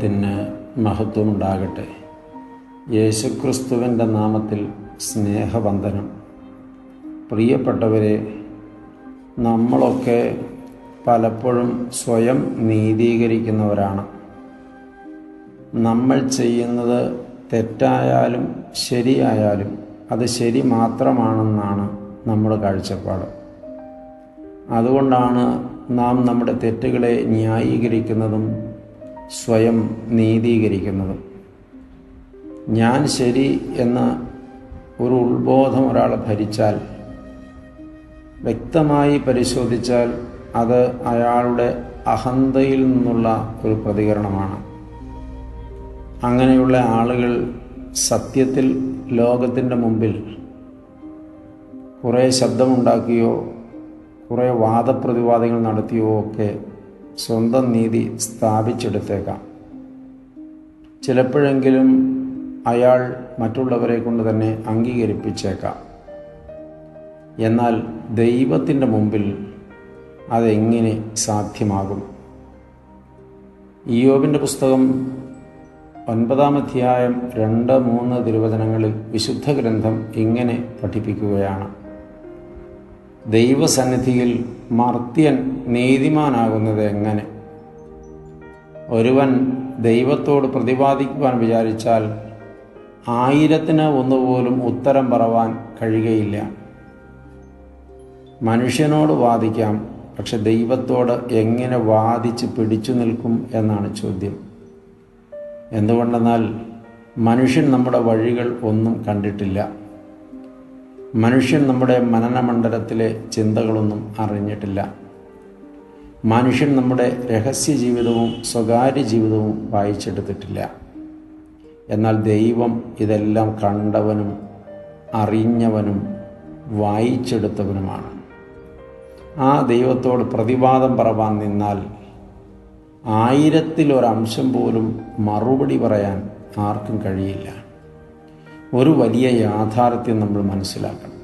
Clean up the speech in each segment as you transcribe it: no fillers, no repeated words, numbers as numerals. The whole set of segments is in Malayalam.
നാമത്തിന് മഹത്വമുണ്ടാകട്ടെ. യേശുക്രിസ്തുവിൻ്റെ നാമത്തിൽ സ്നേഹവന്ദനം. പ്രിയപ്പെട്ടവരെ, നമ്മളൊക്കെ പലപ്പോഴും സ്വയം നീതീകരിക്കുന്നവരാണ്. നമ്മൾ ചെയ്യുന്നത് തെറ്റായാലും ശരിയായാലും അത് ശരി മാത്രമാണെന്നാണ് നമ്മുടെ കാഴ്ചപ്പാട്. അതുകൊണ്ടാണ് നാം നമ്മുടെ തെറ്റുകളെ ന്യായീകരിക്കുന്നതും സ്വയം നീതീകരിക്കുന്നതും. ഞാൻ ശരി എന്ന ഒരു ഉത്ബോധം ഒരാളെ ഭരിച്ചാൽ, വ്യക്തമായി പരിശോധിച്ചാൽ അത് അയാളുടെ അഹന്തയിൽ നിന്നുള്ള ഒരു പ്രതികരണമാണ്. അങ്ങനെയുള്ള ആളുകൾ സത്യത്തിൽ ലോകത്തിൻ്റെ മുമ്പിൽ കുറേ ശബ്ദമുണ്ടാക്കിയോ കുറേ വാദപ്രതിവാദങ്ങൾ നടത്തിയോ ഒക്കെ സ്വന്തം നീതി സ്ഥാപിച്ചെടുത്തേക്കാം. ചിലപ്പോഴെങ്കിലും അയാൾ മറ്റുള്ളവരെ കൊണ്ട് തന്നെ അംഗീകരിപ്പിച്ചേക്കാം. എന്നാൽ ദൈവത്തിൻ്റെ മുമ്പിൽ അതെങ്ങനെ സാധ്യമാകും? ഇയ്യോബിൻ്റെ പുസ്തകം 9-ാം അധ്യായം 2-3 തിരുവചനങ്ങളിൽ വിശുദ്ധ ഗ്രന്ഥം ഇങ്ങനെ പഠിപ്പിക്കുകയാണ്: ദൈവസന്നിധിയിൽ മർത്യൻ നീതിമാനാകുന്നത് എങ്ങനെ? ഒരുവൻ ദൈവത്തോട് പ്രതിവാദിക്കുവാൻ വിചാരിച്ചാൽ 1000-ന് പോലും ഉത്തരം പറവാൻ കഴിയുകയില്ല. മനുഷ്യനോട് വാദിക്കാം, പക്ഷെ ദൈവത്തോട് എങ്ങനെ വാദിച്ച് പിടിച്ചു നിൽക്കും എന്നാണ് ചോദ്യം. എന്തുകൊണ്ടെന്നാൽ മനുഷ്യൻ നമ്മുടെ വഴികൾ ഒന്നും കണ്ടിട്ടില്ല. മനുഷ്യൻ നമ്മുടെ മനനമണ്ഡലത്തിലെ ചിന്തകളൊന്നും അറിഞ്ഞിട്ടില്ല. മനുഷ്യൻ നമ്മുടെ രഹസ്യ ജീവിതവും സ്വകാര്യ ജീവിതവും വായിച്ചെടുത്തിട്ടില്ല. എന്നാൽ ദൈവം ഇതെല്ലാം കണ്ടവനും അറിഞ്ഞവനും വായിച്ചെടുത്തവനുമാണ്. ആ ദൈവത്തോട് പ്രതിവാദം പറവാൻ നിന്നാൽ 1000-ൽ-1 പോലും മറുപടി പറയാൻ ആർക്കും കഴിയില്ല. ഒരു വലിയ യാഥാർത്ഥ്യം നമ്മൾ മനസ്സിലാക്കണം.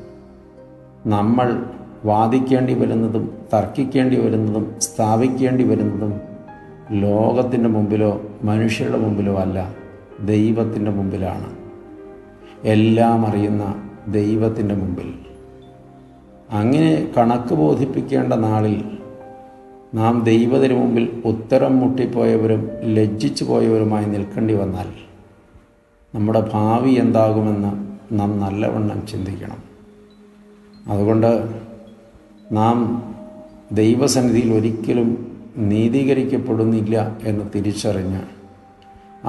നമ്മൾ വാദിക്കേണ്ടി വരുന്നതും തർക്കിക്കേണ്ടി വരുന്നതും സ്ഥാപിക്കേണ്ടി വരുന്നതും ലോകത്തിൻ്റെ മുമ്പിലോ മനുഷ്യരുടെ മുമ്പിലോ അല്ല, ദൈവത്തിൻ്റെ മുമ്പിലാണ്. എല്ലാം അറിയുന്ന ദൈവത്തിൻ്റെ മുമ്പിൽ. അങ്ങനെ കണക്ക് ബോധിപ്പിക്കേണ്ട നാളിൽ നാം ദൈവത്തിന് മുമ്പിൽ ഉത്തരം മുട്ടിപ്പോയവരും ലജ്ജിച്ചു പോയവരുമായി നിൽക്കേണ്ടി വന്നാൽ നമ്മുടെ ഭാവി എന്താകുമെന്ന് നാം നല്ലവണ്ണം ചിന്തിക്കണം. അതുകൊണ്ട് നാം ദൈവസന്നിധിയിൽ ഒരിക്കലും നീതീകരിക്കപ്പെടുന്നില്ല എന്ന് തിരിച്ചറിഞ്ഞ്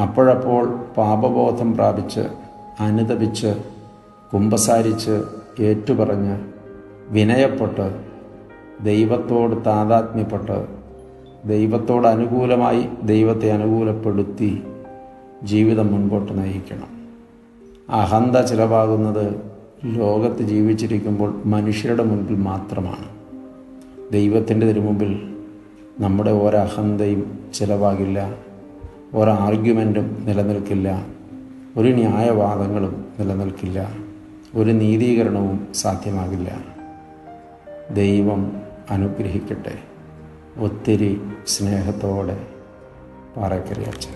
അപ്പോഴപ്പോൾ പാപബോധം പ്രാപിച്ച് അനുതപിച്ച് കുമ്പസാരിച്ച് ഏറ്റുപറഞ്ഞ് വിനയപ്പെട്ട് ദൈവത്തോട് താതാത്മ്യപ്പെട്ട് ദൈവത്തോട് അനുകൂലമായി ദൈവത്തെ അനുകൂലപ്പെടുത്തി ജീവിതം മുൻപോട്ട് നയിക്കണം. അഹന്ത ചിലവാകുന്നത് ലോകത്ത് ജീവിച്ചിരിക്കുമ്പോൾ മനുഷ്യരുടെ മുൻപിൽ മാത്രമാണ്. ദൈവത്തിൻ്റെ തിരുമുമ്പിൽ നമ്മുടെ ഒരഹന്തയും ചിലവാകില്ല, ഒരാർഗ്യുമെൻറ്റും നിലനിൽക്കില്ല, ഒരു ന്യായവാദങ്ങളും നിലനിൽക്കില്ല, ഒരു നീതീകരണവും സാധ്യമാകില്ല. ദൈവം അനുഗ്രഹിക്കട്ടെ. ഒത്തിരി സ്നേഹത്തോടെ പാറക്കരയച്ചൻ.